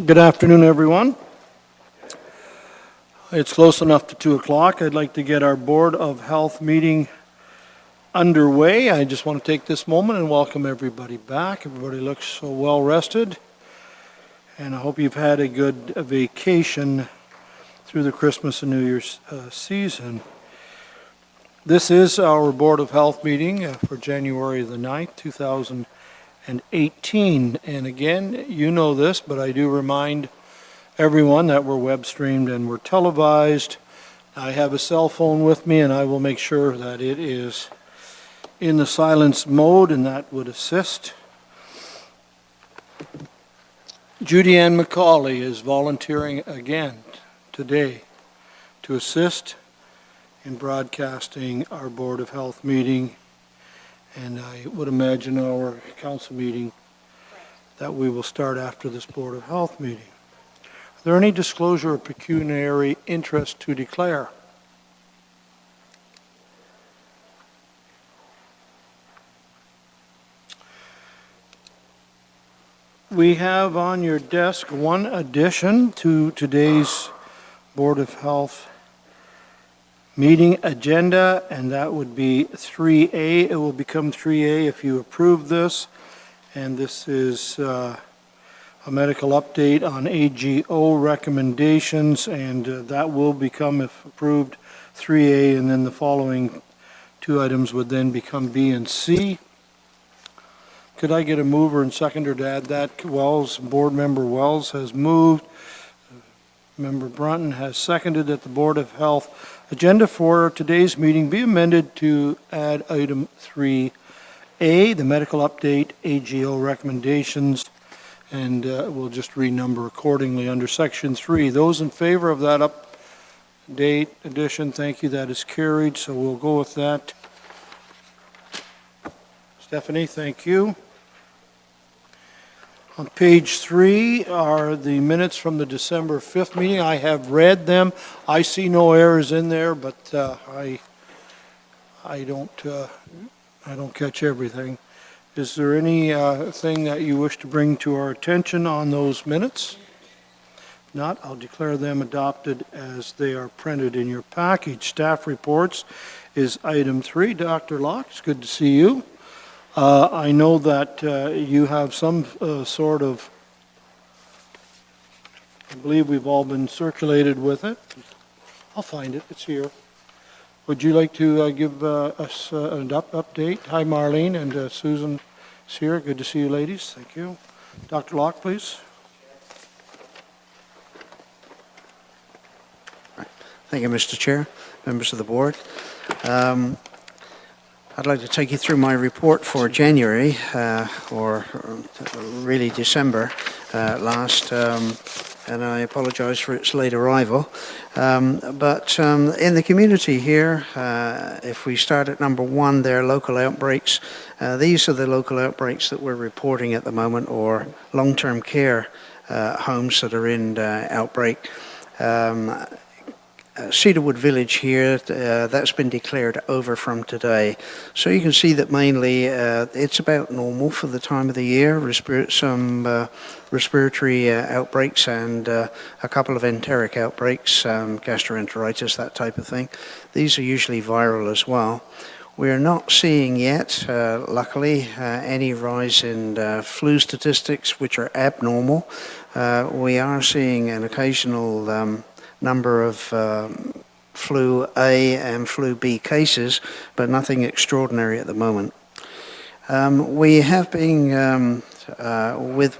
Good afternoon, everyone. It's close enough to 2 o'clock. I'd like to get our Board of Health meeting underway. I just want to take this moment and welcome everybody back. Everybody looks so well rested, and I hope you've had a good vacation through the Christmas and New Year's season. This is our Board of Health meeting for January the 9th, 2018. And again, you know this, but I do remind everyone that we're web streamed and we're televised. I have a cell phone with me, and I will make sure that it is in the silence mode, and that would assist. Judy Ann McCauley is volunteering again today to assist in broadcasting our Board of Health meeting, and I would imagine our council meeting that we will start after this Board of Health meeting. Are there any disclosure of pecuniary interest to declare? We have on your desk one addition to today's Board of Health meeting agenda, and that would be 3A. It will become 3A if you approve this, and this is a medical update on AGO recommendations, and that will become, if approved, 3A, and then the following two items would then become B and C. Could I get a mover and seconder to add that? Board Member Wells has moved. Member Brunton has seconded that the Board of Health agenda for today's meeting be amended to add item 3A, the medical update, AGO recommendations, and we'll just renumber accordingly under section 3. Those in favor of that update addition, thank you, that is carried, so we'll go with that. Stephanie, thank you. On page 3 are the minutes from the December 5th meeting. I have read them. I see no errors in there, but I don't catch everything. Is there any thing that you wish to bring to our attention on those minutes? If not, I'll declare them adopted as they are printed in your package. Staff reports is item 3. Dr. Locke, it's good to see you. I know that you have some sort of, I believe we've all been circulated with it. I'll find it, it's here. Would you like to give us an update? Hi, Marlene, and Susan is here. Good to see you, ladies. Thank you. Dr. Locke, please. Thank you, Mr. Chair, members of the board. I'd like to take you through my report for January, or really December last, and I apologize for its late arrival. But in the community here, if we start at number 1, there are local outbreaks. These are the local outbreaks that we're reporting at the moment, or long-term care homes that are in outbreak. Cedarwood Village here, that's been declared over from today. So you can see that mainly it's about normal for the time of the year. Some respiratory outbreaks and a couple of enteric outbreaks, gastroenteritis, that type of thing. These are usually viral as well. We are not seeing yet, luckily, any rise in flu statistics, which are abnormal. We are seeing an occasional number of flu A and flu B cases, but nothing extraordinary at the moment. We have been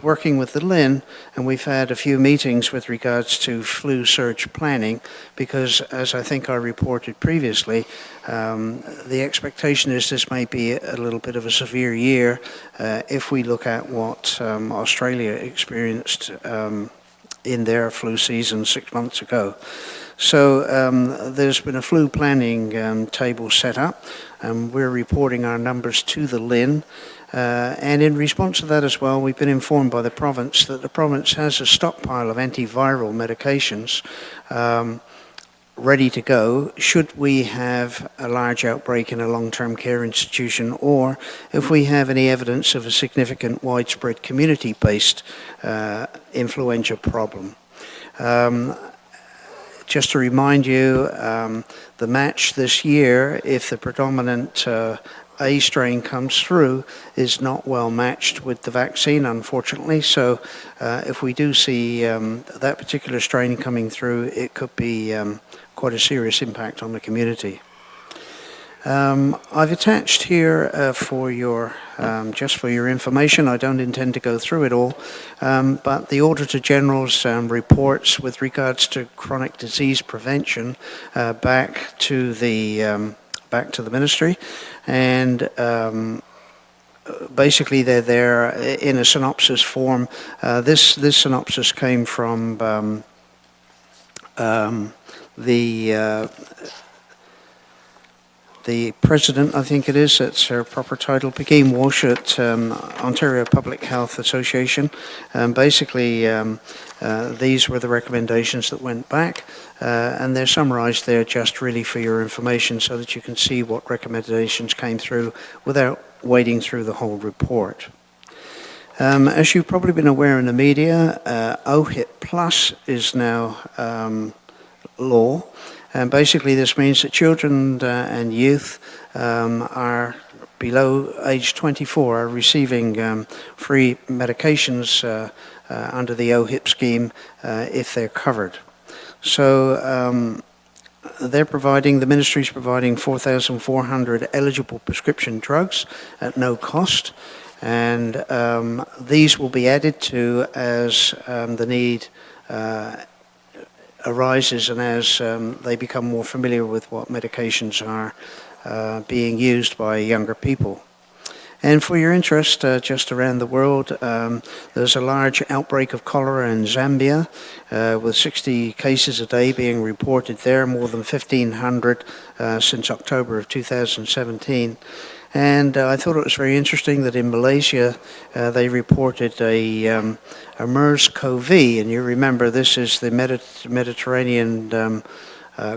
working with the LIN, and we've had a few meetings with regards to flu surge planning, because as I think I reported previously, the expectation is this may be a little bit of a severe year if we look at what Australia experienced in their flu season 6 months ago. So there's been a flu planning table set up, and we're reporting our numbers to the LIN. And in response to that as well, we've been informed by the province that the province has a stockpile of antiviral medications ready to go should we have a large outbreak in a long-term care institution, or if we have any evidence of a significant widespread community-based influenza problem. Just to remind you, the match this year, if the predominant A strain comes through, is not well matched with the vaccine, unfortunately. So if we do see that particular strain coming through, it could be quite a serious impact on the community. I've attached here for your just for your information. I don't intend to go through it all, but the Auditor General's reports with regards to chronic disease prevention back to the ministry, and basically they're there in a synopsis form. This synopsis came from the president, I think it is, that's her proper title, Pegeen Walsh at Ontario Public Health Association. Basically, these were the recommendations that went back, and they're summarised there just really for your information so that you can see what recommendations came through without wading through the whole report. As you've probably been aware in the media, OHIP Plus is now law. And basically this means that children and youth are below age 24 are receiving free medications under the OHIP scheme if they're covered. So the ministry's providing 4,400 eligible prescription drugs at no cost, and these will be added to as the need arises and as they become more familiar with what medications are being used by younger people. And for your interest, just around the world, there's a large outbreak of cholera in Zambia, with 60 cases a day being reported there, more than 1,500 since October of 2017. And I thought it was very interesting that in Malaysia they reported a MERS-CoV, and you remember this is the Mediterranean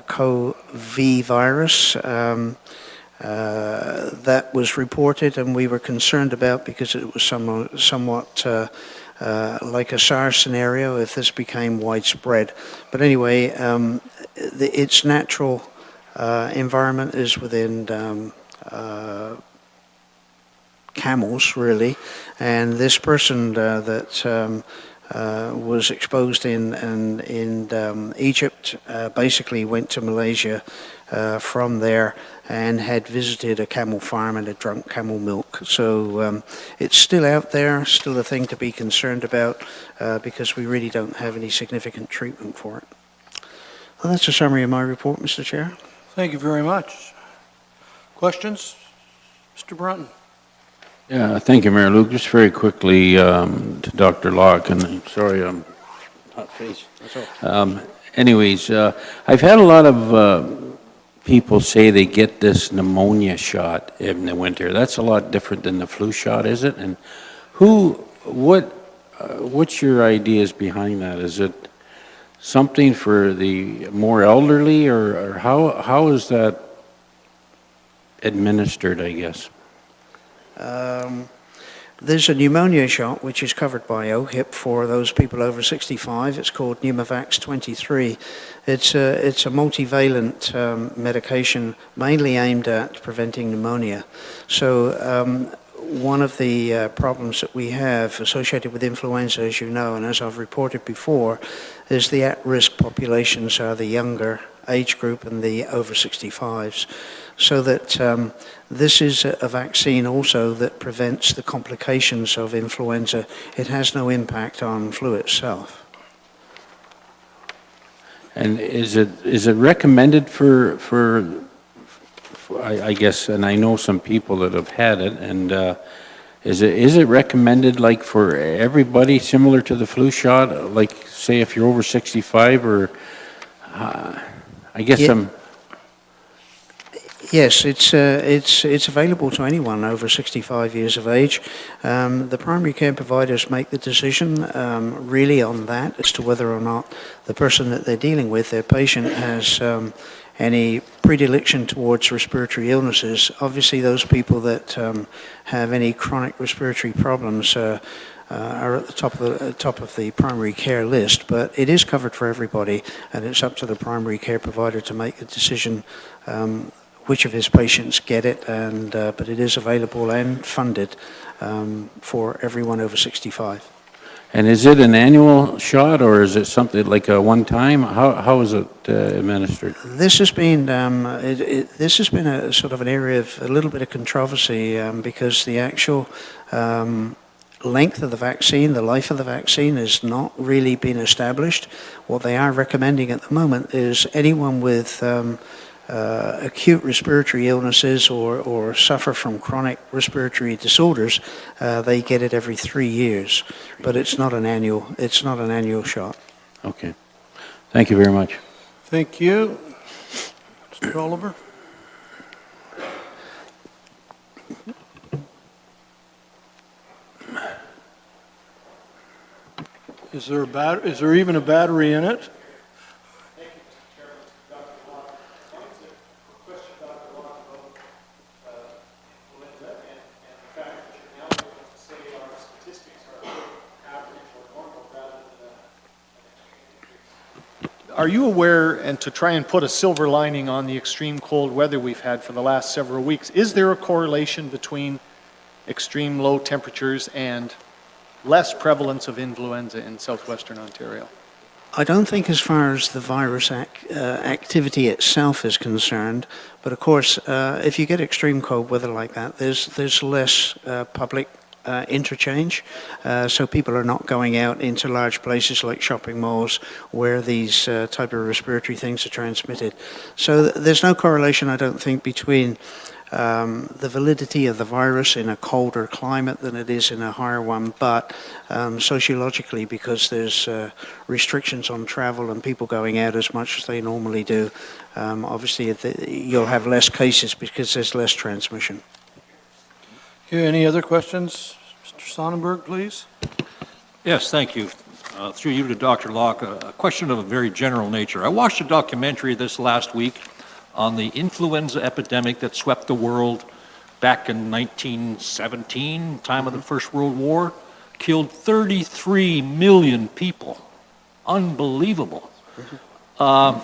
CoV virus that was reported, and we were concerned about because it was somewhat like a SARS scenario if this became widespread. But anyway, its natural environment is within camels, really, and this person that was exposed in Egypt basically went to Malaysia from there and had visited a camel farm and had drunk camel milk. So it's still out there, still a thing to be concerned about because we really don't have any significant treatment for it. Well, that's a summary of my report, Mr. Chair. Thank you very much. Questions? Mr. Brunton. Yeah, thank you, Mayor Luke. Just very quickly to Dr. Locke, and I'm sorry I'm hot face. Anyways, I've had a lot of people say they get this pneumonia shot in the winter. That's a lot different than the flu shot, is it? And what's your ideas behind that? Is it something for the more elderly, or how is that administered, I guess? There's a pneumonia shot which is covered by OHIP for those people over 65. It's called Pneumovax 23. It's a multivalent medication mainly aimed at preventing pneumonia. So one of the problems that we have associated with influenza, as you know, and as I've reported before, is the at-risk populations are the younger age group and the over 65s. So that this is a vaccine also that prevents the complications of influenza. It has no impact on flu itself. And is it recommended for I guess, and I know some people that have had it, and is it recommended like for everybody similar to the flu shot, like say if you're over 65, or I guess Yes, it's available to anyone over 65 years of age. The primary care providers make the decision really on that as to whether or not the person that they're dealing with, their patient, has any predilection towards respiratory illnesses. Obviously, those people that have any chronic respiratory problems are at the top of the primary care list, but it is covered for everybody, and it's up to the primary care provider to make the decision which of his patients get it, and but it is available and funded for everyone over 65. And is it an annual shot, or is it something like a one-time? How is it administered? This has been this has been a sort of an area of a little bit of controversy because the actual length of the vaccine, the life of the vaccine, has not really been established. What they are recommending at the moment is anyone with acute respiratory illnesses or suffer from chronic respiratory disorders, they get it every 3 years, but it's not an annual shot. Okay. Thank you very much. Thank you. Mr. Oliver? Is there even a battery in it? Are you aware, and to try and put a silver lining on the extreme cold weather we've had for the last several weeks, is there a correlation between extreme low temperatures and less prevalence of influenza in southwestern Ontario? I don't think as far as the virus activity itself is concerned, but of course, if you get extreme cold weather like that, there's less public interchange, so people are not going out into large places like shopping malls where these type of respiratory things are transmitted. So there's no correlation, I don't think, between the validity of the virus in a colder climate than it is in a higher one, but sociologically, because there's restrictions on travel and people going out as much as they normally do, obviously you'll have less cases because there's less transmission. Okay, any other questions? Mr. Sonnenberg, please. Yes, thank you. Through you to Dr. Locke, a question of a very general nature. I watched a documentary this last week on the influenza epidemic that swept the world back in 1917, time of the First World War, killed 33 million people. Unbelievable. And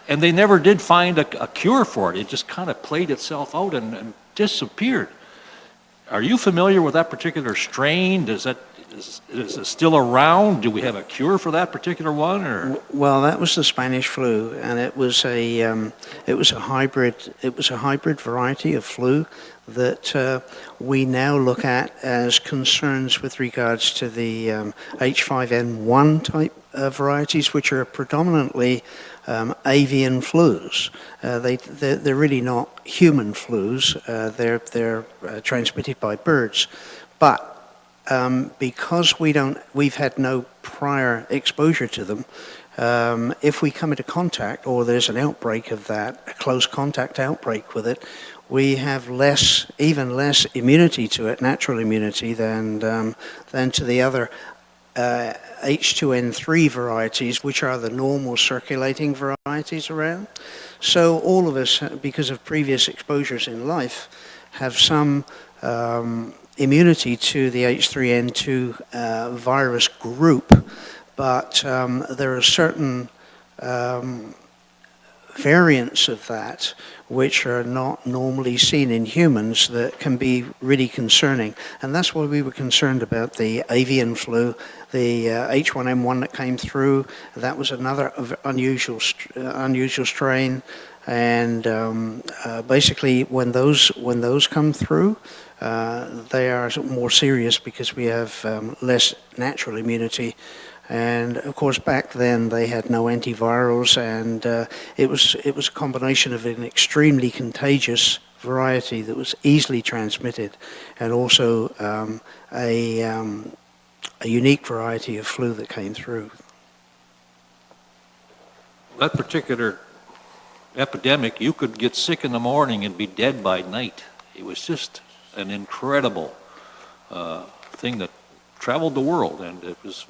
they never did find a cure for it. It just kind of played itself out and disappeared. Are you familiar with that particular strain? Is it still around? Do we have a cure for that particular one? Or? Well, that was the Spanish flu, and it was a hybrid variety of flu that we now look at as concerns with regards to the H5N1 type varieties, which are predominantly avian flus. They're really not human flus. They're transmitted by birds, but because we've had no prior exposure to them, if we come into contact or there's an outbreak of that, a close contact outbreak with it, we have even less immunity to it, natural immunity, than to the other H2N3 varieties, which are the normal circulating varieties around. So all of us, because of previous exposures in life, have some immunity to the H3N2 virus group, but there are certain variants of that which are not normally seen in humans that can be really concerning. And that's why we were concerned about the avian flu, the H1N1 that came through. That was another unusual strain. And basically, when those come through, they are more serious because we have less natural immunity. And of course, back then they had no antivirals, and it was a combination of an extremely contagious variety that was easily transmitted, and also a unique variety of flu that came through. That particular epidemic, you could get sick in the morning and be dead by night. It was just an incredible thing that traveled the world, and it was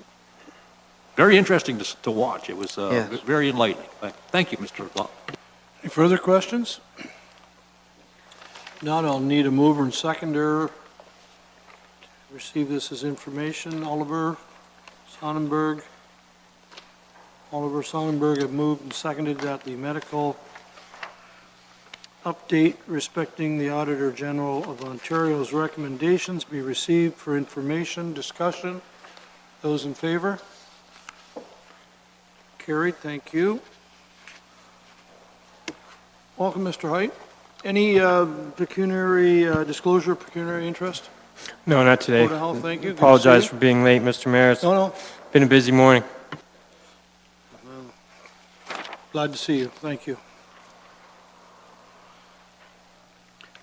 very interesting to watch. It was Yes. very enlightening. Thank you, Mr. Law. Any further questions? Not, I'll need a mover and seconder to receive this as information. Oliver Sonnenberg have moved and seconded that the medical update respecting the Auditor General of Ontario's recommendations be received for information, discussion. Those in favor? Carried, thank you. Welcome, Mr. Height. Any pecuniary disclosure, pecuniary interest? No, not today. Board of Health, thank you. Good to Apologize see for being late, Mr. Mayor. It's you. No, been a busy morning. glad to see you. Thank you.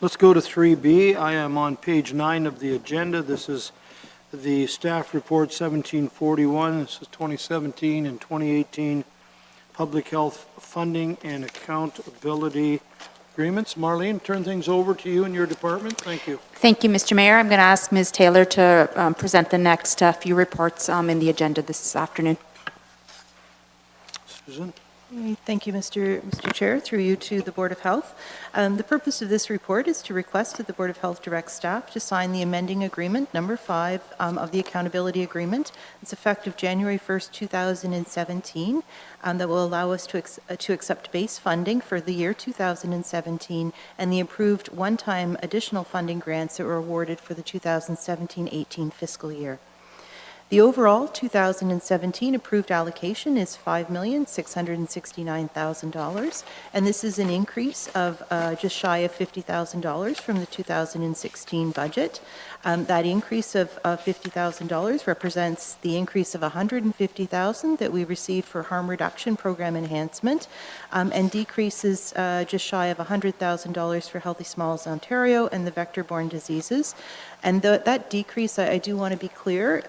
Let's go to 3B. I am on page 9 of the agenda. This is the staff report 1741. This is 2017 and 2018 public health funding and accountability agreements. Marlene, turn things over to you and your department. Thank you. Thank you, Mr. Mayor. I'm going to ask Ms. Taylor to present the next few reports in the agenda this afternoon. Susan? Thank you, Mr. Chair. Through you to the Board of Health. The purpose of this report is to request that the Board of Health direct staff to sign the amending agreement, number 5, of the accountability agreement. It's effective January 1st, 2017, that will allow us to accept base funding for the year 2017 and the approved one-time additional funding grants that were awarded for the 2017-18 fiscal year. The overall 2017 approved allocation is $5,669,000, and this is an increase of just shy of $50,000 from the 2016 budget. That increase of $50,000 represents the increase of $150,000 that we received for harm reduction program enhancement, and decreases just shy of $100,000 for Healthy Smiles Ontario and the vector-borne diseases. And that decrease, I do want to be clear,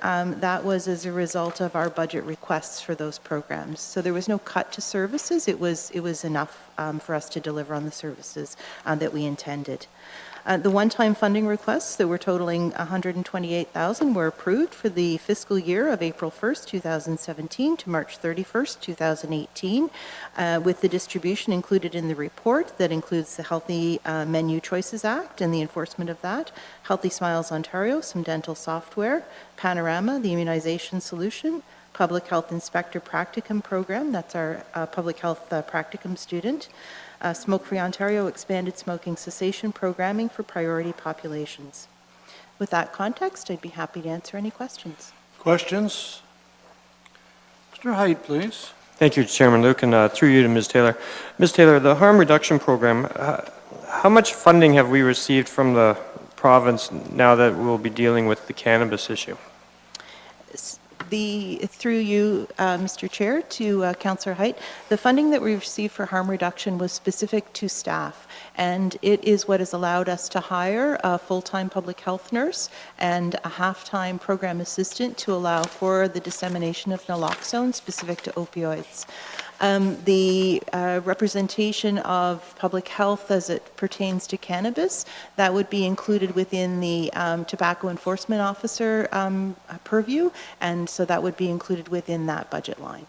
that was as a result of our budget requests for those programs. So there was no cut to services. It was enough for us to deliver on the services that we intended. The one-time funding requests that were totaling $128,000 were approved for the fiscal year of April 1st, 2017 to March 31st, 2018, with the distribution included in the report that includes the Healthy Menu Choices Act and the enforcement of that, Healthy Smiles Ontario, some dental software, Panorama, the immunization solution, Public Health Inspector Practicum program, that's our public health practicum student, Smoke-Free Ontario expanded smoking cessation programming for priority populations. With that context, I'd be happy to answer any questions. Questions? Mr. Height, please. Thank you, Chairman Luke, and through you to Ms. Taylor. Ms. Taylor, the harm reduction program, how much funding have we received from the province now that we'll be dealing with the cannabis issue? Through you, Mr. Chair, to Councillor Height, the funding that we received for harm reduction was specific to staff, and it is what has allowed us to hire a full-time public health nurse and a half-time program assistant to allow for the dissemination of naloxone specific to opioids. The representation of public health as it pertains to cannabis, that would be included within the tobacco enforcement officer purview, and so that would be included within that budget line.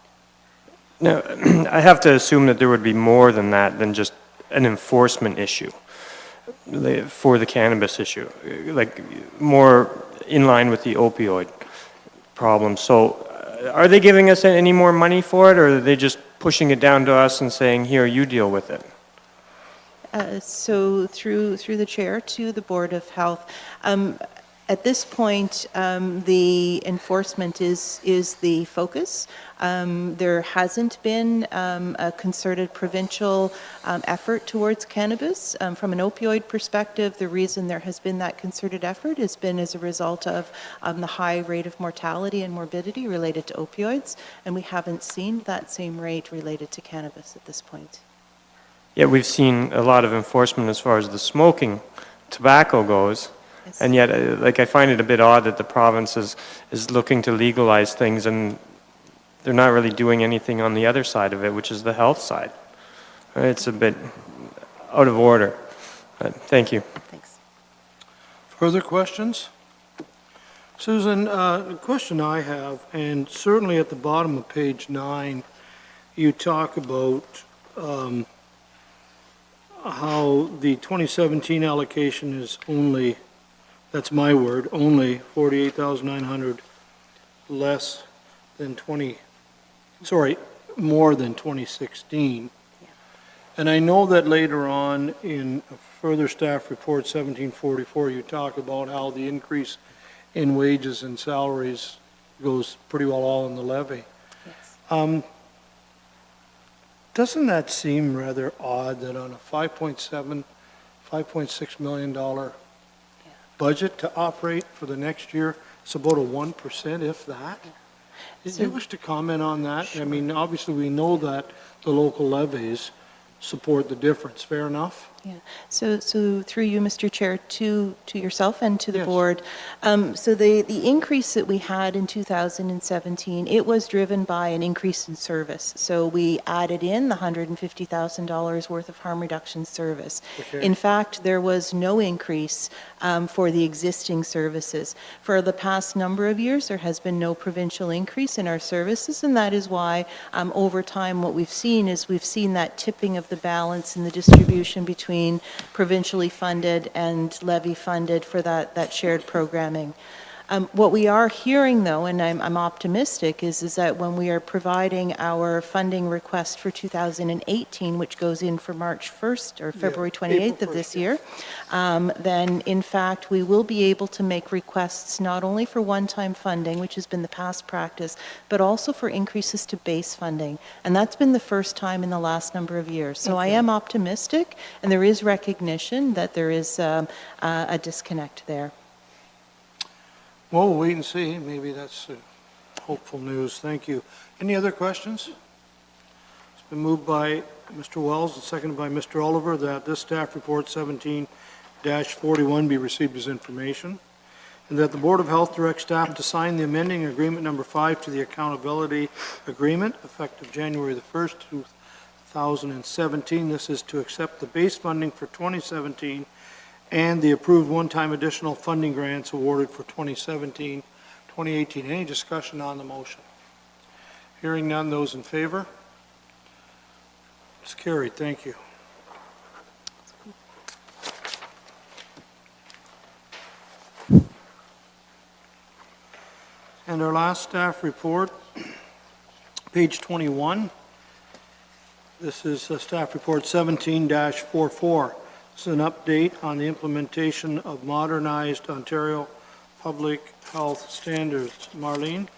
Now, I have to assume that there would be more than that, than just an enforcement issue for the cannabis issue, like more in line with the opioid problem. So are they giving us any more money for it, or are they just pushing it down to us and saying, here, you deal with it? So through the chair to the Board of Health, at this point, the enforcement is the focus. There hasn't been a concerted provincial effort towards cannabis. From an opioid perspective, the reason there has been that concerted effort has been as a result of the high rate of mortality and morbidity related to opioids, and we haven't seen that same rate related to cannabis at this point. Yeah, we've seen a lot of enforcement as far as the smoking tobacco goes. Yes. And yet, I find it a bit odd that the province is looking to legalize things and they're not really doing anything on the other side of it, which is the health side. It's a bit out of order. Thank you. Thanks. Further questions? Susan, the question I have, and certainly at the bottom of page 9, you talk about how the 2017 allocation is only, that's my word, only 48,900 less than more than 2016. And I know that later on in a further staff report 1744, you talk about how the increase in wages and salaries goes pretty well all in the levy. Yes. Doesn't that seem rather odd that on a $5.6 million budget to operate for the next year, it's about a 1%, if that? Do you wish to comment on that? I mean, obviously, we know that the local levies support the difference. Fair enough? Yeah. So through you, Mr. Chair, to yourself and to the Yes. board. So the increase that we had in 2017, it was driven by an increase in service. So we added in the $150,000 worth of harm reduction service. Okay. In fact, there was no increase for the existing services. For the past number of years, there has been no provincial increase in our services, and that is why over time what we've seen is we've seen that tipping of the balance in the distribution between provincially funded and levy funded for that shared programming. What we are hearing, though, and I'm optimistic, is that when we are providing our funding request for 2018, which goes in for March 1st or February 28th of this year, then in fact we will be able to make requests not only for one-time funding, which has been the past practice, but also for increases to base funding. And that's been the first time in the last number of years. So I am optimistic, and there is recognition that there is a disconnect there. Well, we'll wait and see. Maybe that's hopeful news. Thank you. Any other questions? It's been moved by Mr. Wells and seconded by Mr. Oliver that this staff report 17-41 be received as information, and that the Board of Health direct staff to sign the amending agreement number 5 to the accountability agreement effective January the 1st, 2017. This is to accept the base funding for 2017 and the approved one-time additional funding grants awarded for 2017, 2018. Any discussion on the motion? Hearing none, those in favor? It's carried. Thank you. And our last staff report, page 21. This is staff report 17-44. This is an update on the implementation of modernized Ontario public health standards. Marlene?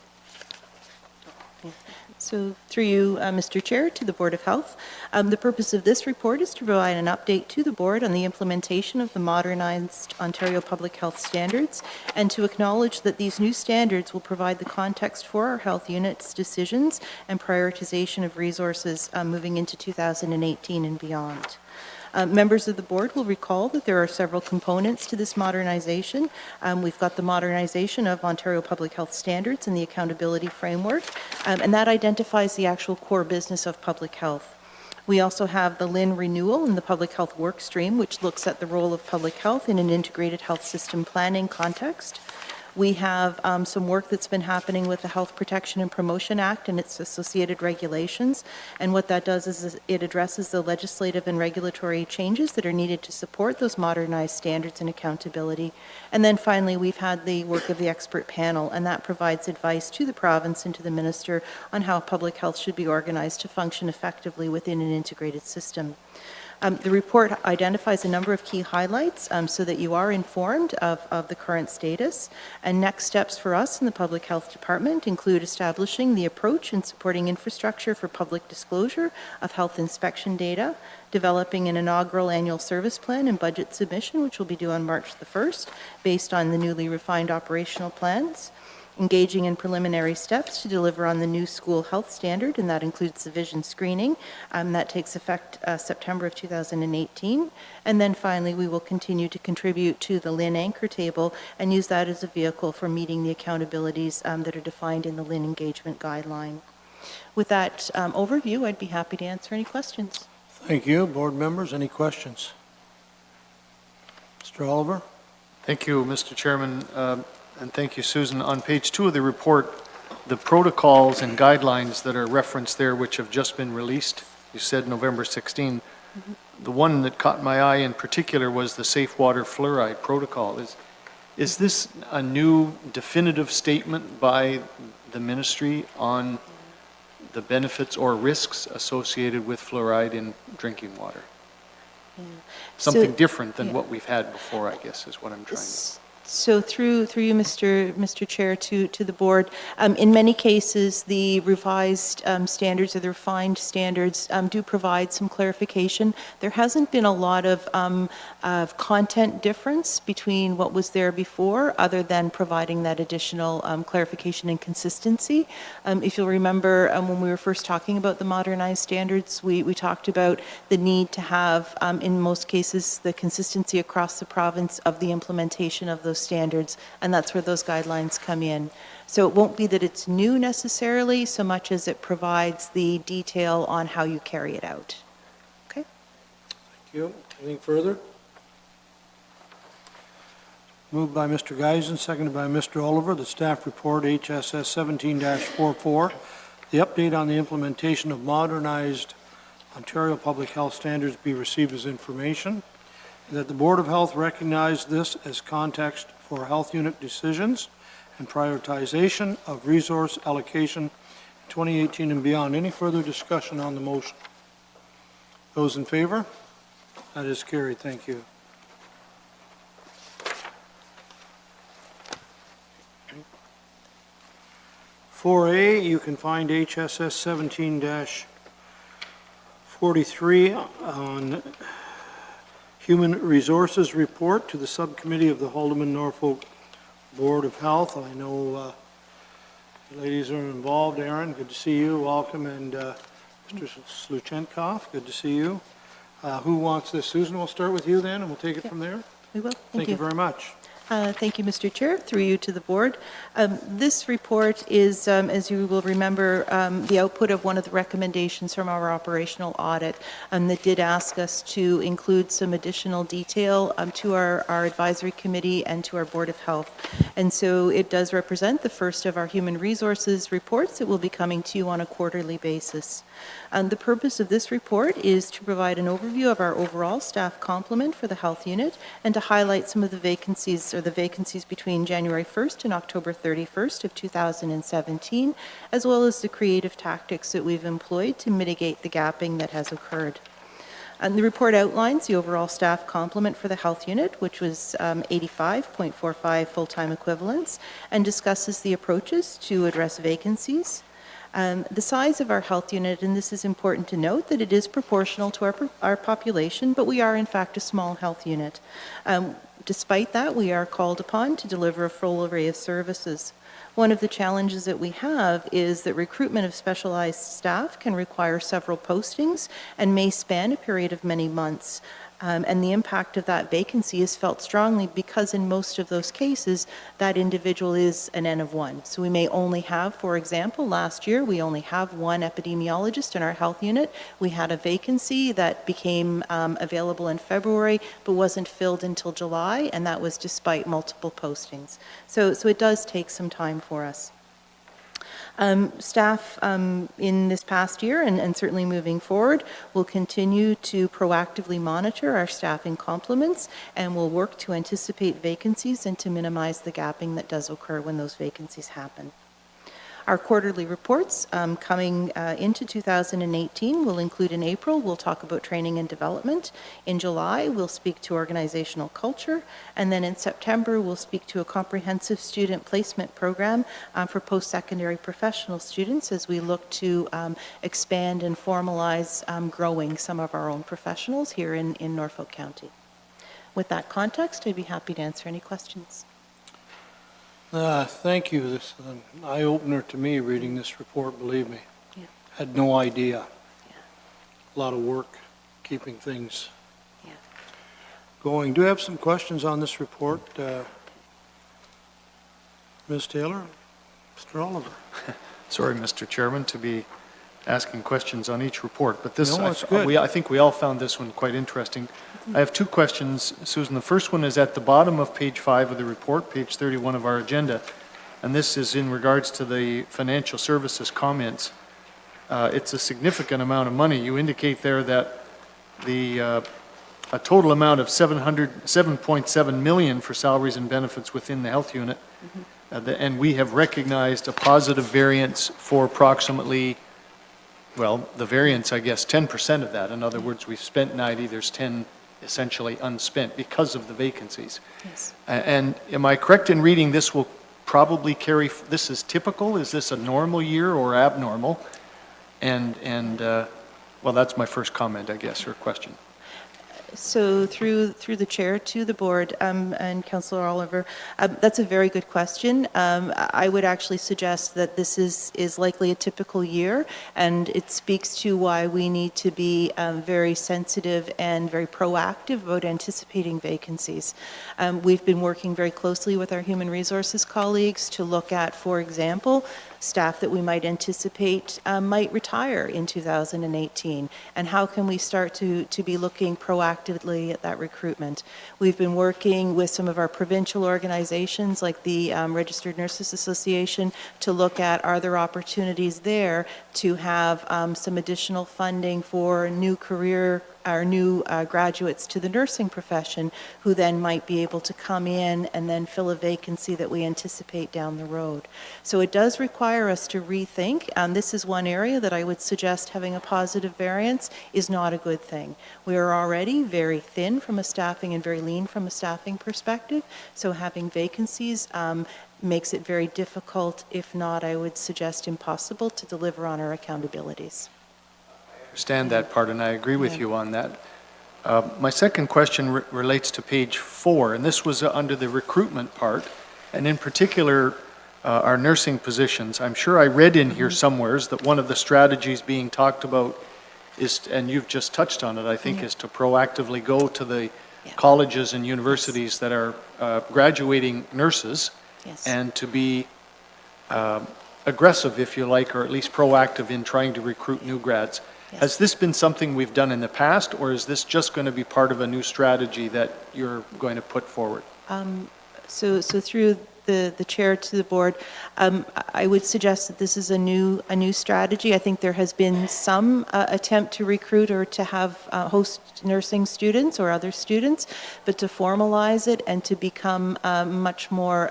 So through you, Mr. Chair, to the Board of Health. The purpose of this report is to provide an update to the Board on the implementation of the modernized Ontario Public Health Standards, and to acknowledge that these new standards will provide the context for our health unit's decisions and prioritization of resources moving into 2018 and beyond. Members of the board will recall that there are several components to this modernization. We've got the modernization of Ontario Public Health Standards and the accountability framework, and that identifies the actual core business of public health. We also have the LHIN renewal and the public health work stream, which looks at the role of public health in an integrated health system planning context. We have some work that's been happening with the Health Protection and Promotion Act and its associated regulations. And what that does is it addresses the legislative and regulatory changes that are needed to support those modernized standards and accountability. And then finally, we've had the work of the expert panel, and that provides advice to the province and to the minister on how public health should be organized to function effectively within an integrated system. The report identifies a number of key highlights so that you are informed of the current status. And next steps for us in the Public Health Department include establishing the approach and supporting infrastructure for public disclosure of health inspection data, developing an inaugural annual service plan and budget submission, which will be due on March the 1st, based on the newly refined operational plans, engaging in preliminary steps to deliver on the new school health standard, and that includes the vision screening. That takes effect September of 2018. And then finally, we will continue to contribute to the LHIN anchor table and use that as a vehicle for meeting the accountabilities that are defined in the LHIN engagement guideline. With that overview, I'd be happy to answer any questions. Thank you. Board members, any questions? Mr. Oliver? Thank you, Mr. Chairman, and thank you, Susan. On page 2 of the report, the protocols and guidelines that are referenced there, which have just been released, you said November 16. The one that caught my eye in particular was the safe water fluoride protocol. Is this a new definitive statement by the ministry on the benefits or risks associated with fluoride in drinking water? Something different than what we've had before, I guess, is what I'm trying to... So through you, Mr. Chair, to the board, in many cases, the revised standards or the refined standards do provide some clarification. There hasn't been a lot of content difference between what was there before, other than providing that additional clarification and consistency. If you'll remember, when we were first talking about the modernized standards, we talked about the need to have, in most cases, the consistency across the province of the implementation of those standards, and that's where those guidelines come in. So it won't be that it's new necessarily, so much as it provides the detail on how you carry it out. Okay? Thank you. Anything further? Moved by Mr. Geisen, seconded by Mr. Oliver, the staff report HSS 17-44, the update on the implementation of modernized Ontario Public Health Standards be received as information, and that the Board of Health recognize this as context for health unit decisions and prioritization of resource allocation in 2018 and beyond. Any further discussion on the motion? Those in favor? That is carried. Thank you. For A, you can find HSS 17-43 on Human Resources Report to the Subcommittee of the Haldimand Norfolk Board of Health. I know the ladies are involved. Aaron, good to see you. Welcome. And Mr. Sluchenkov, good to see you. Who wants this? Susan, we'll start with you then, and we'll take it from there. We will. Thank you very much. Thank you, Mr. Chair. Through you to the board. This report is, as you will remember, the output of one of the recommendations from our operational audit that did ask us to include some additional detail to our advisory committee and to our Board of Health. And so it does represent the first of our human resources reports that will be coming to you on a quarterly basis. The purpose of this report is to provide an overview of our overall staff complement for the health unit and to highlight some of the vacancies between January 1st and October 31st of 2017, as well as the creative tactics that we've employed to mitigate the gapping that has occurred. And the report outlines the overall staff complement for the health unit, which was 85.45 full-time equivalents, and discusses the approaches to address vacancies. The size of our health unit, and this is important to note, that it is proportional to our population, but we are in fact a small health unit. Despite that, we are called upon to deliver a full array of services. One of the challenges that we have is that recruitment of specialized staff can require several postings and may span a period of many months. And the impact of that vacancy is felt strongly because in most of those cases, that individual is an N of one. So we may only have, for example, last year, we only have one epidemiologist in our health unit. We had a vacancy that became available in February, but wasn't filled until July, and that was despite multiple postings. So it does take some time for us. Staff in this past year and certainly moving forward will continue to proactively monitor our staffing complements and will work to anticipate vacancies and to minimize the gapping that does occur when those vacancies happen. Our quarterly reports coming into 2018 will include in April, we'll talk about training and development. In July, we'll speak to organizational culture. And then in September, we'll speak to a comprehensive student placement program for post-secondary professional students as we look to expand and formalize growing some of our own professionals here in Norfolk County. With that context, I'd be happy to answer any questions. Thank you. This is an eye-opener to me reading this report, believe me. Yeah. Had no idea. Yeah. A lot of work keeping things Yeah. going. Do you have some questions on this report, Ms. Taylor? Mr. Oliver? Sorry, Mr. Chairman, to be asking questions on each report, but this, No, it's good. I think we all found this one quite interesting. I have two questions, Susan. The first one is at the bottom of page 5 of the report, page 31 of our agenda, and this is in regards to the financial services comments. It's a significant amount of money. You indicate there that a total amount of 7.7 million for salaries and benefits within the health unit, and we have recognized a positive variance for approximately, well, the variance, I guess, 10% of that. In other words, we've spent 90, there's 10 essentially unspent because of the vacancies. Yes. And am I correct in reading this will probably carry, this is typical? Is this a normal year or abnormal? Well, that's my first comment, I guess, or question. So through the chair to the board and Councillor Oliver, that's a very good question. I would actually suggest that this is likely a typical year, and it speaks to why we need to be very sensitive and very proactive about anticipating vacancies. We've been working very closely with our human resources colleagues to look at, for example, staff that we might anticipate might retire in 2018, and how can we start to be looking proactively at that recruitment. We've been working with some of our provincial organizations like the Registered Nurses Association to look at are there opportunities there to have some additional funding for new graduates to the nursing profession who then might be able to come in and then fill a vacancy that we anticipate down the road. So it does require us to rethink, and this is one area that I would suggest having a positive variance is not a good thing. We are already very thin from a staffing and very lean from a staffing perspective, so having vacancies makes it very difficult, if not, I would suggest impossible, to deliver on our accountabilities. Understand that part, and I agree with you on that. My second question relates to page 4, and this was under the recruitment part, and in particular, our nursing positions. I'm sure I read in here somewheres that one of the strategies being talked about is, and you've just touched on it, I think, is to proactively go to the colleges and universities that are graduating nurses, and to be aggressive, if you like, or at least proactive in trying to recruit new grads. Has this been something we've done in the past, or is this just going to be part of a new strategy that you're going to put forward? So through the chair to the board, I would suggest that this is a new strategy. I think there has been some attempt to recruit or to have host nursing students or other students, but to formalize it and to become much more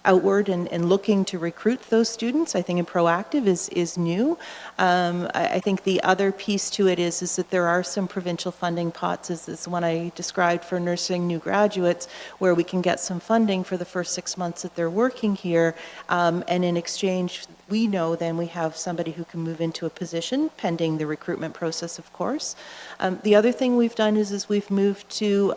outward and looking to recruit those students, I think, and proactive is new. I think the other piece to it is that there are some provincial funding pots, as this one I described for nursing new graduates, where we can get some funding for the first 6 months that they're working here, and in exchange, we know then we have somebody who can move into a position, pending the recruitment process, of course. The other thing we've done is we've moved to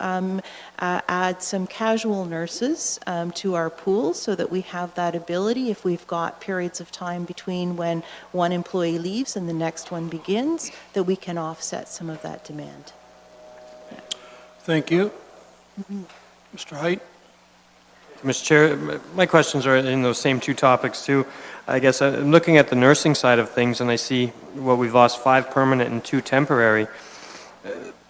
add some casual nurses to our pool so that we have that ability if we've got periods of time between when one employee leaves and the next one begins, that we can offset some of that demand. Thank you. Mr. Height? Mr. Chair, my questions are in those same two topics too. I guess I'm looking at the nursing side of things, and I see what we've lost 5 permanent and 2 temporary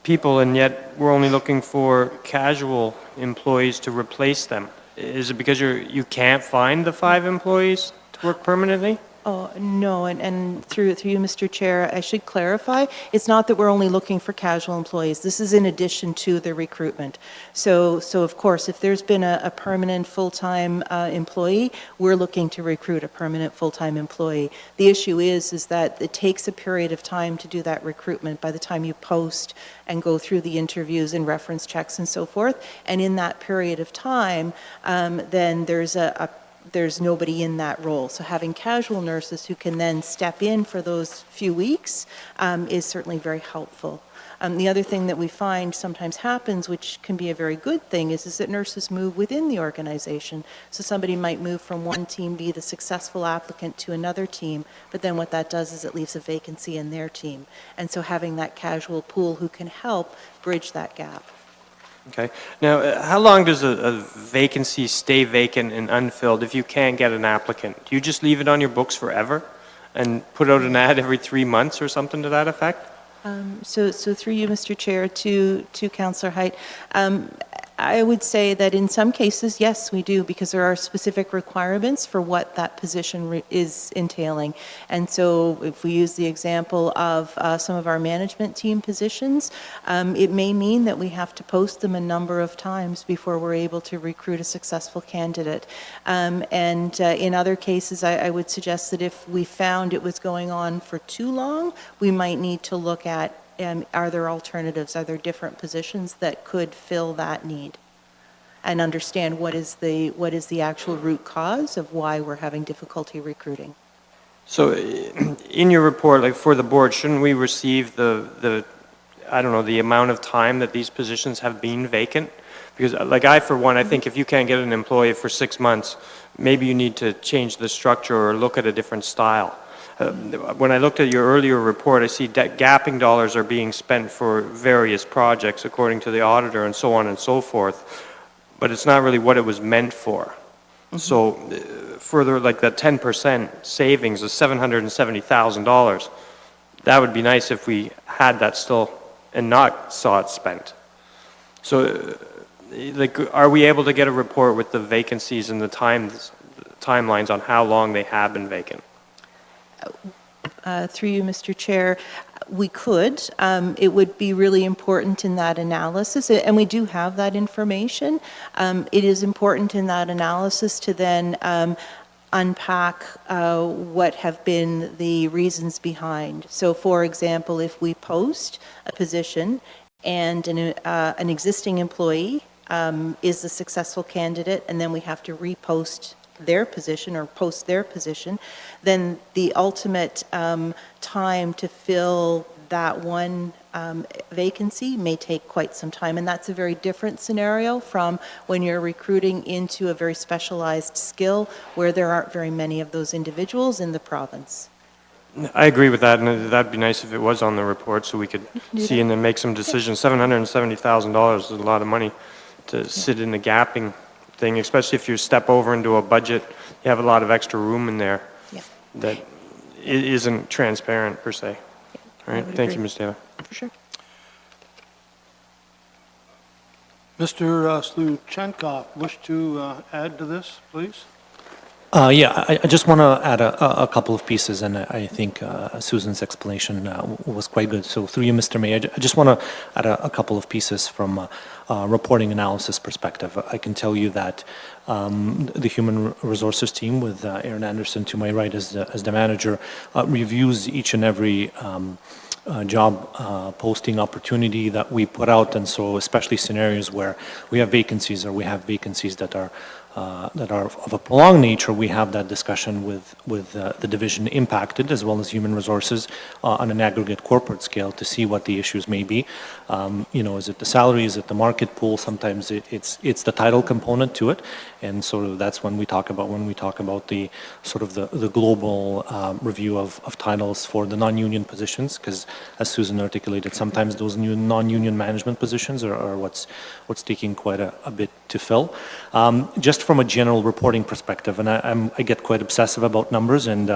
people, and yet we're only looking for casual employees to replace them. Is it because you can't find the 5 employees to work permanently? Oh, no, and through you, Mr. Chair, I should clarify, it's not that we're only looking for casual employees. This is in addition to the recruitment. So of course, if there's been a permanent full-time employee, we're looking to recruit a permanent full-time employee. The issue is that it takes a period of time to do that recruitment by the time you post and go through the interviews and reference checks and so forth. And in that period of time, then there's nobody in that role. So having casual nurses who can then step in for those few weeks is certainly very helpful. The other thing that we find sometimes happens, which can be a very good thing, is that nurses move within the organization. So somebody might move from one team, be the successful applicant, to another team, but then what that does is it leaves a vacancy in their team. And so having that casual pool who can help bridge that gap. Okay. Now, how long does a vacancy stay vacant and unfilled if you can't get an applicant? Do you just leave it on your books forever? and put out an ad every 3 months or something to that effect? So through you, Mr. Chair, to Councillor Height, I would say that in some cases, yes, we do, because there are specific requirements for what that position is entailing. And so if we use the example of some of our management team positions, it may mean that we have to post them a number of times before we're able to recruit a successful candidate. And in other cases, I would suggest that if we found it was going on for too long, we might need to look at are there alternatives? Are there different positions that could fill that need? And understand what is the actual root cause of why we're having difficulty recruiting. So in your report, like for the board, shouldn't we receive the I don't know, the amount of time that these positions have been vacant? Because like I, for one, I think if you can't get an employee for 6 months, maybe you need to change the structure or look at a different style. When I looked at your earlier report, I see that gapping dollars are being spent for various projects according to the auditor and so on and so forth, but it's not really what it was meant for. So further, like that 10% savings of $770,000, that would be nice if we had that still and not saw it spent. So like, are we able to get a report with the vacancies and the timelines on how long they have been vacant? Through you, Mr. Chair, we could. It would be really important in that analysis, and we do have that information. It is important in that analysis to then unpack what have been the reasons behind. So, for example, if we post a position and an existing employee is the successful candidate, and then we have to repost their position or post their position, then the ultimate time to fill that one vacancy may take quite some time. And that's a very different scenario from when you're recruiting into a very specialized skill where there aren't very many of those individuals in the province. I agree with that, and that'd be nice if it was on the report so we could see and then make some decisions. $770,000 is a lot of money to sit in the gapping thing, especially if you step over into a budget, you have a lot of extra room in there that isn't transparent per se. All right, thank you, Ms. Taylor. For sure. Mr. Sluchenkov, wish to add to this, please? Yeah, I just want to add a couple of pieces, and I think Susan's explanation was quite good. So through you, Mr. Mayor, I just want to add a couple of pieces from a reporting analysis perspective. I can tell you that the Human Resources team with Aaron Anderson to my right as the manager reviews each and every job posting opportunity that we put out, and so especially scenarios where we have vacancies or we have vacancies that are of a prolonged nature, we have that discussion with the division impacted as well as human resources on an aggregate corporate scale to see what the issues may be. Is it the salary? Is it the market pool? Sometimes it's the title component to it, and so that's when we talk about the sort of the global review of titles for the non-union positions, because as Susan articulated, sometimes those new non-union management positions are what's taking quite a bit to fill. Just from a general reporting perspective, and I get quite obsessive about numbers, and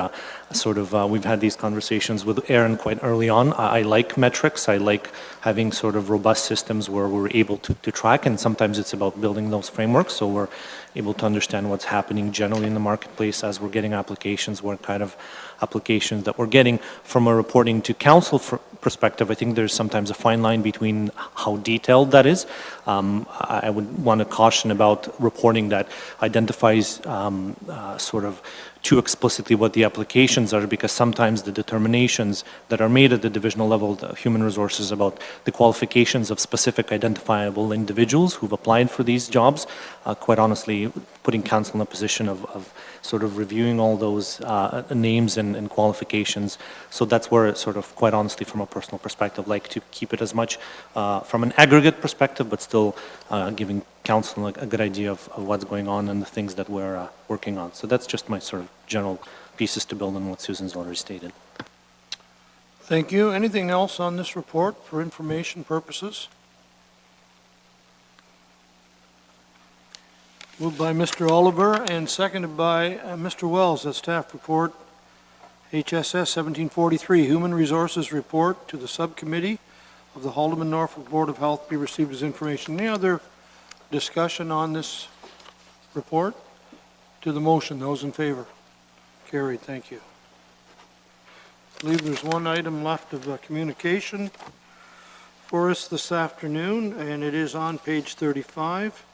we've had these conversations with Aaron quite early on. I like metrics. I like having sort of robust systems where we're able to track, and sometimes it's about building those frameworks so we're able to understand what's happening generally in the marketplace as we're getting applications, what kind of applications that we're getting. From a reporting to council perspective, I think there's sometimes a fine line between how detailed that is. I would want to caution about reporting that identifies sort of too explicitly what the applications are, because sometimes the determinations that are made at the divisional level, the human resources, about the qualifications of specific identifiable individuals who've applied for these jobs, quite honestly, putting council in a position of sort of reviewing all those names and qualifications. So that's where, sort of, quite honestly, from a personal perspective, like to keep it as much from an aggregate perspective, but still giving council a good idea of what's going on and the things that we're working on. So that's just my sort of general pieces to build on what Susan's already stated. Thank you. Anything else on this report for information purposes? Moved by Mr. Oliver and seconded by Mr. Wells, that staff report HSS 1743, Human Resources Report to the Subcommittee of the Haldeman Norfolk Board of Health be received as information. Any other discussion on this report? To the motion, those in favor? Carried, thank you. I believe there's one item left of communication for us this afternoon, and it is on page 35.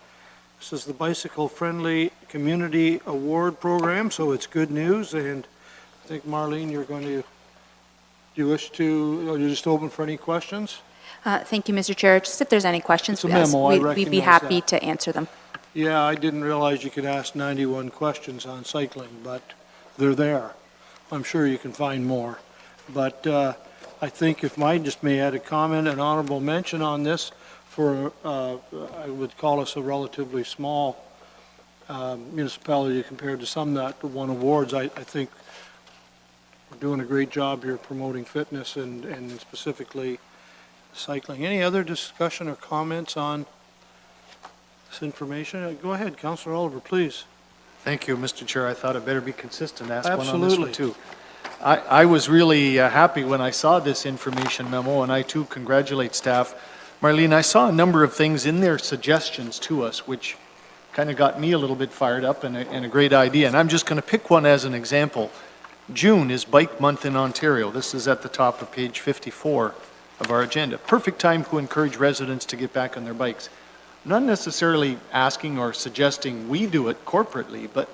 This is the Bicycle Friendly Community Award Program, so it's good news, and I think, Marlene, you're going to, do you wish to, are you just open for any questions? Thank you, Mr. Chair. Just if there's any questions, It's a memo, I we'd be recognize happy that. to answer them. Yeah, I didn't realize you could ask 91 questions on cycling, but they're there. I'm sure you can find more. But I think if I just may add a comment, an honorable mention on this for, I would call us a relatively small municipality compared to some that won awards. I think we're doing a great job here promoting fitness and specifically cycling. Any other discussion or comments on this information? Go ahead, Councillor Oliver, please. Thank you, Mr. Chair. I thought it better be consistent, ask one on this one Absolutely. too. I was really happy when I saw this information memo, and I too congratulate staff. Marlene, I saw a number of things in their suggestions to us, which kind of got me a little bit fired up and a great idea. And I'm just going to pick one as an example. June is Bike Month in Ontario. This is at the top of page 54 of our agenda. Perfect time to encourage residents to get back on their bikes. Not necessarily asking or suggesting we do it corporately, but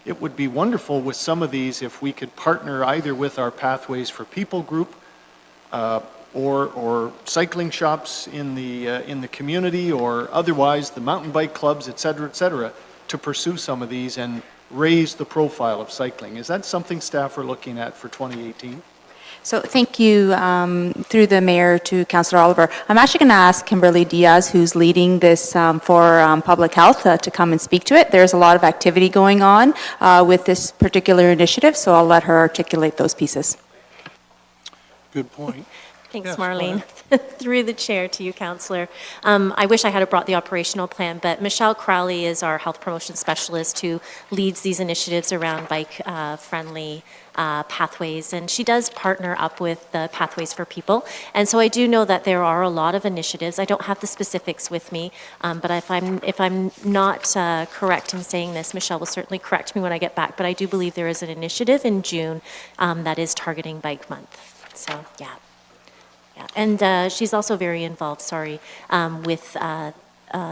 it would be wonderful with some of these if we could partner either with our Pathways for People group or cycling shops in the community, or otherwise the mountain bike clubs, et cetera, to pursue some of these and raise the profile of cycling. Is that something staff are looking at for 2018? So thank you, through the mayor to Councillor Oliver. I'm actually going to ask Kimberly Diaz, who's leading this for public health, to come and speak to it. There's a lot of activity going on with this particular initiative, so I'll let her articulate those pieces. Good point. Thanks, Yes, go Marlene. Through the chair to you, Councillor. I wish I had brought the operational plan, but Michelle Crowley is our health promotion specialist who leads these initiatives around bike-friendly pathways, and she does partner up with the Pathways for People. And so I do know that there are a lot of initiatives. I don't have the specifics with me, but if I'm not correct in saying this, Michelle will certainly correct me when I get back. But I do believe there is an initiative in June that is targeting Bike Month. So yeah. Yeah. And she's also very involved, with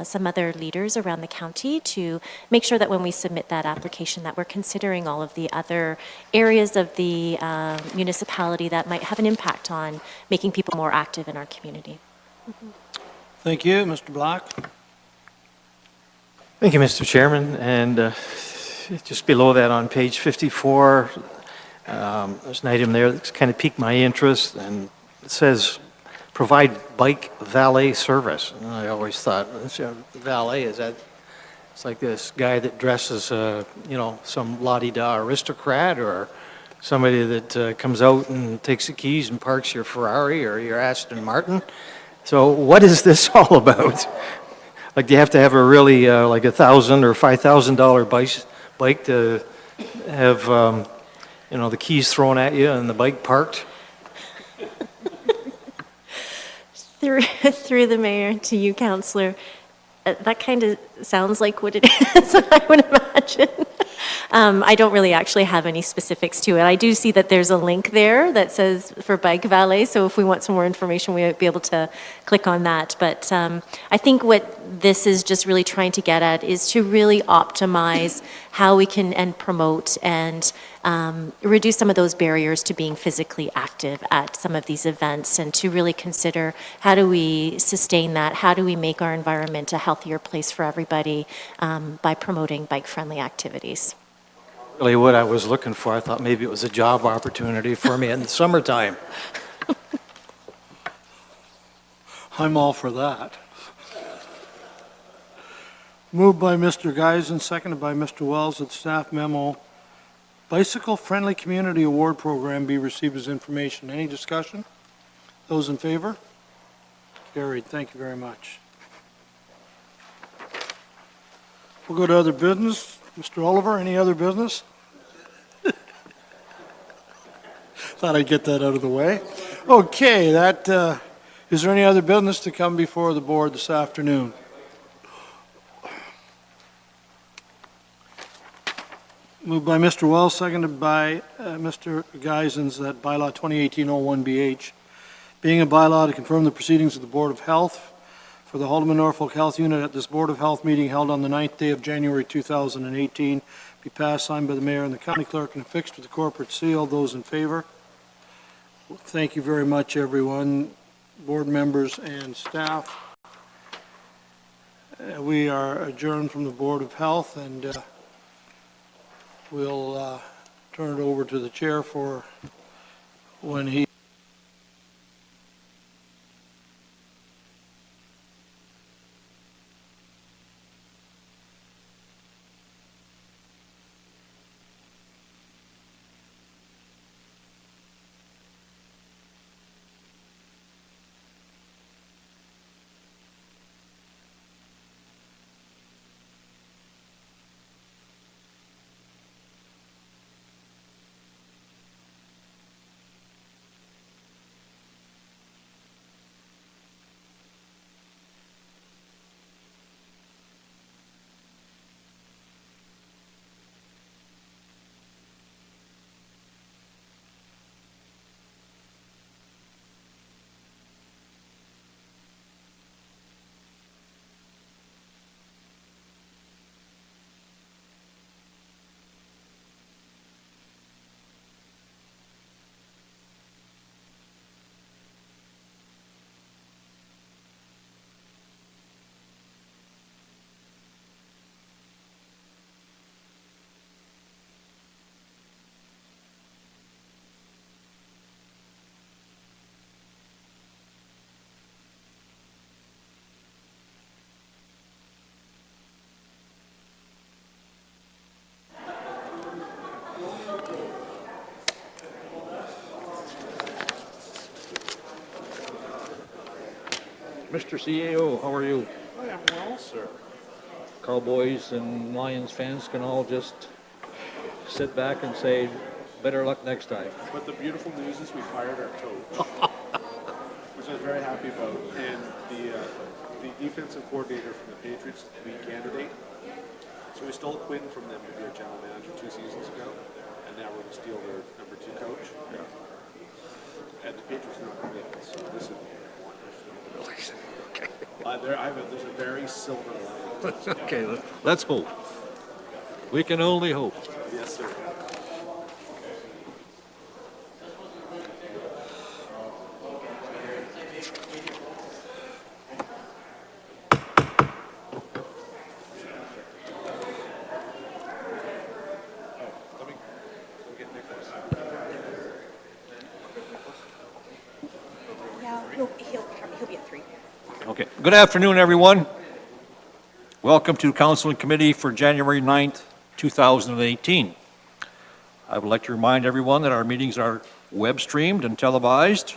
some other leaders around the county to make sure that when we submit that application that we're considering all of the other areas of the municipality that might have an impact on making people more active in our community. Mm-hmm. Thank you. Mr. Black? Thank you, Mr. Chairman. And just below that on page 54, there's an item there that's kind of piqued my interest, and it says, provide bike valet service. And I always thought, valet, is that, it's like this guy that dresses, some la-di-da aristocrat, or somebody that comes out and takes the keys and parks your Ferrari or your Aston Martin. So what is this all about? Like, do you have to have a really, like $1,000 or $5,000 bike to have, the keys thrown at you and the bike parked? Through the mayor to you, Councillor, that kind of sounds like what it is, I would imagine. I don't really actually have any specifics to it. I do see that there's a link there that says for bike valet, so if we want some more information, we might be able to click on that. But I think what this is just really trying to get at is to really optimize how we can and promote and reduce some of those barriers to being physically active at some of these events, and to really consider how do we sustain that, how do we make our environment a healthier place for everybody by promoting bike-friendly activities. Really what I was looking for. I thought maybe it was a job opportunity for me in the summertime. I'm all for that. Moved by Mr. Geisen, seconded by Mr. Wells, that staff memo, Bicycle Friendly Community Award Program be received as information. Any discussion? Those in favor? Carried. Thank you very much. We'll go to other business. Mr. Oliver, any other business? Thought I'd get that out of the way. Okay, is there any other business to come before the board this afternoon? Moved by Mr. Wells, seconded by Mr. Geisens, that bylaw 2018-01BH, being a bylaw to confirm the proceedings of the Board of Health for the Haldeman Norfolk Health Unit at this Board of Health meeting held on the 9th day of January 2018, be passed, signed by the mayor and the county clerk, and affixed with the corporate seal. Those in favor? Thank you very much, everyone, board members and staff. We are adjourned from the Board of Health, and we'll turn it over to the chair for when he Mr. CAO, how are you? I am well, sir. Cowboys and Lions fans can all just sit back and say, better luck next time. But the beautiful news is we've hired our coach, which I was very happy about. And the defensive coordinator from the Patriots is the lead candidate. So we stole Quinn from them to be our general manager 2 seasons ago, and now we're going to steal their number 2 coach. Yeah. And the Patriots are not going to make it, so this is wonderful. There's a very silver lining. Okay, let's hope. We can only hope. Yes, sir. He'll be at 3. Okay. Good afternoon, everyone. Welcome to Council and Committee for January 9th, 2018. I would like to remind everyone that our meetings are web streamed and televised.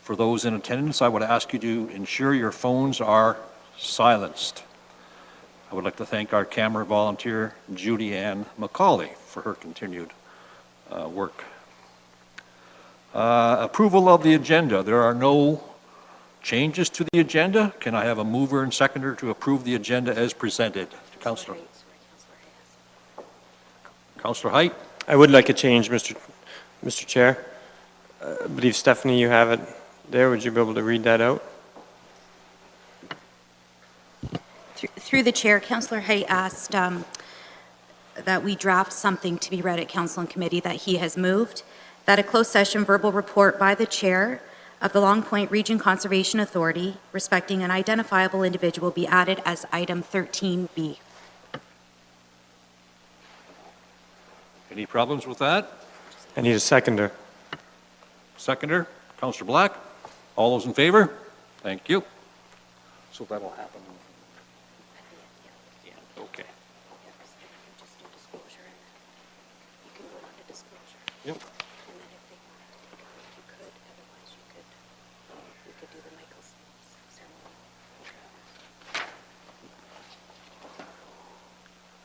For those in attendance, I would ask you to ensure your phones are silenced. I would like to thank our camera volunteer, Judy Ann McCauley, for her continued work. Approval of the agenda. There are no changes to the agenda. Can I have a mover and seconder to approve the agenda as presented? Councillor Height? I would like a change, Mr. Chair. I believe, Stephanie, you have it there. Would you be able to read that out? Through the chair, Councillor Hay asked that we draft something to be read at Council and Committee that he has moved, that a closed session verbal report by the chair of the Long Point Region Conservation Authority respecting an identifiable individual be added as item 13B. Any problems with that? I need a seconder. Seconder, Councillor Black. All those in favor? Thank you. So that'll happen. Okay. Yep.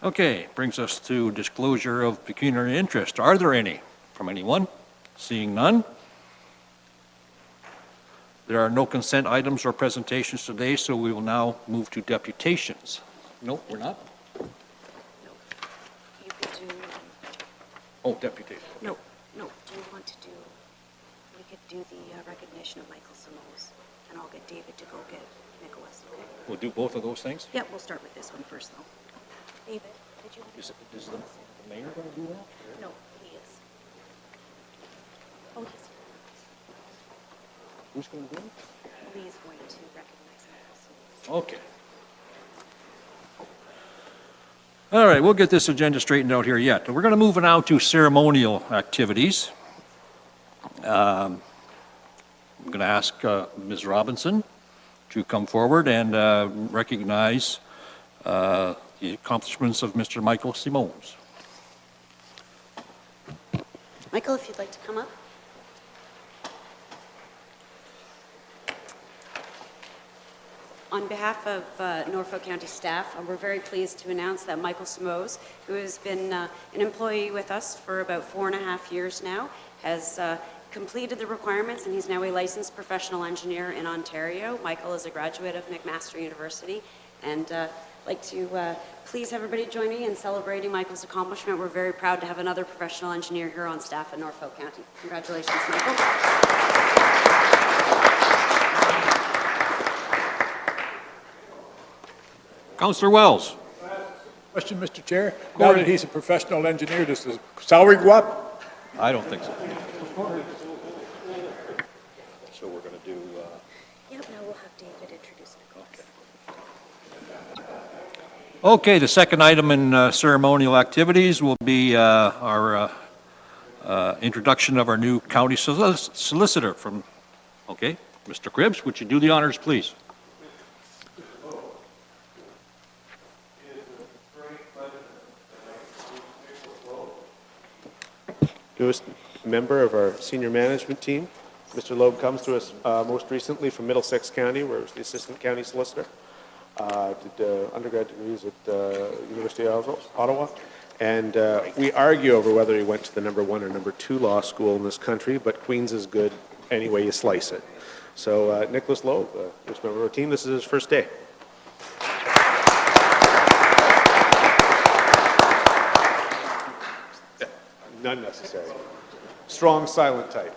Okay, brings us to disclosure of pecuniary interest. Are there any from anyone? Seeing none. There are no consent items or presentations today, so we will now move to deputations. No, we're not? You could do, Oh, deputation. no, do you want to do, we could do the recognition of Michael Simos, and I'll get David to go get Nicholas, okay? We'll do both of those things? Yeah, we'll start with this one first, though. David, did you? Is the mayor going to do that? No, he is. Oh, he's, Who's going to do it? Lee is going to recognize Michael Simos. Okay. All right, we'll get this agenda straightened out here yet. We're going to move now to ceremonial activities. I'm going to ask Ms. Robinson to come forward and recognize the accomplishments of Mr. Michael Simons. Michael, if you'd like to come up. On behalf of Norfolk County staff, we're very pleased to announce that Michael Simos, who has been an employee with us for about 4.5 years now, has completed the requirements and he's now a licensed professional engineer in Ontario. Michael is a graduate of McMaster University, and I'd like to please everybody join me in celebrating Michael's accomplishment. We're very proud to have another professional engineer here on staff in Norfolk County. Congratulations, Michael. Councillor Wells. Question, Mr. Chair. Now that he's a professional engineer, does his salary go up? I don't think so. So we're going to do... Yep, now we'll have David introduce Nicholas. Okay, the second item in ceremonial activities will be our introduction of our new county solicitor from... Okay, Mr. Cribbs, would you do the honors, please? Newest member of our senior management team. Mr. Loeb comes to us most recently from Middlesex County, where he was the assistant county solicitor. Did undergrad degrees at University of Ottawa. And we argue over whether he went to the number 1 or number 2 law school in this country, but Queen's is good any way you slice it. So Nicholas Loeb, newest member of our team, this is his first day. None necessary. Strong, silent type.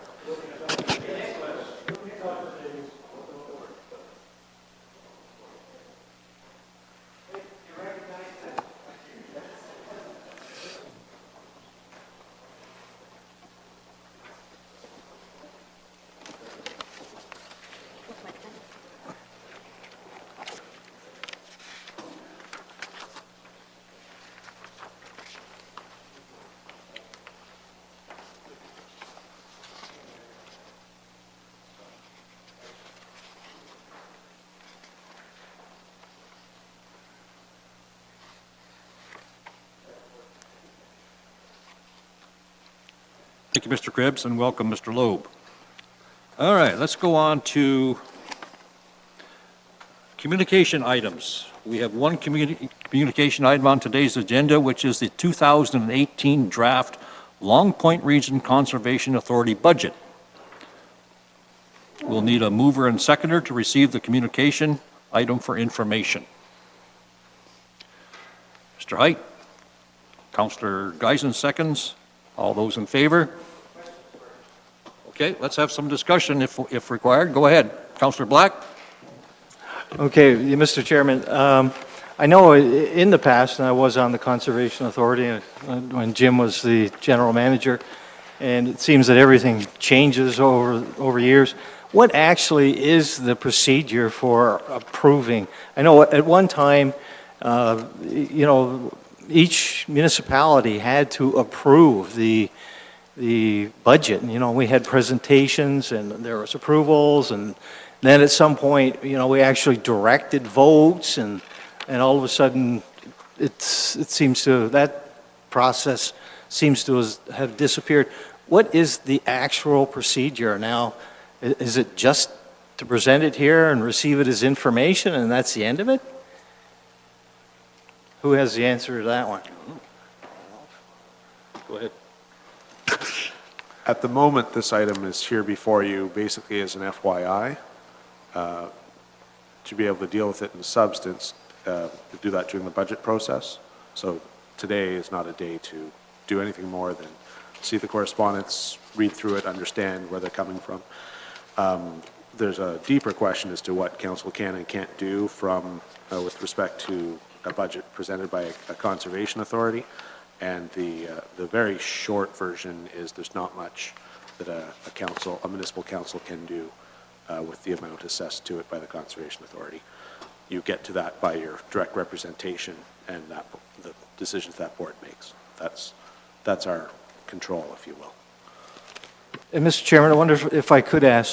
Thank you, Mr. Cribbs, and welcome, Mr. Loeb. All right, let's go on to communication items. We have one communication item on today's agenda, which is the 2018 draft Long Point Region Conservation Authority budget. We'll need a mover and seconder to receive the communication item for information. Mr. Height, Councillor Geisen seconds. All those in favor? Okay, let's have some discussion if required. Go ahead. Councillor Black? Okay, Mr. Chairman, I know in the past, and I was on the Conservation Authority when Jim was the general manager, and it seems that everything changes over years. What actually is the procedure for approving? I know at one time, each municipality had to approve the budget. We had presentations and there was approvals, and then at some point, we actually directed votes, and all of a sudden, that process seems to have disappeared. What is the actual procedure now? Is it just to present it here and receive it as information, and that's the end of it? Who has the answer to that one? Go ahead. At the moment, this item is here before you basically as an FYI. To be able to deal with it in substance, to do that during the budget process. So today is not a day to do anything more than see the correspondence, read through it, understand where they're coming from. There's a deeper question as to what council can and can't do from, with respect to a budget presented by a conservation authority. And the very short version is there's not much that a municipal council can do with the amount assessed to it by the Conservation Authority. You get to that by your direct representation and the decisions that board makes. That's our control, if you will. And Mr. Chairman, I wonder if I could ask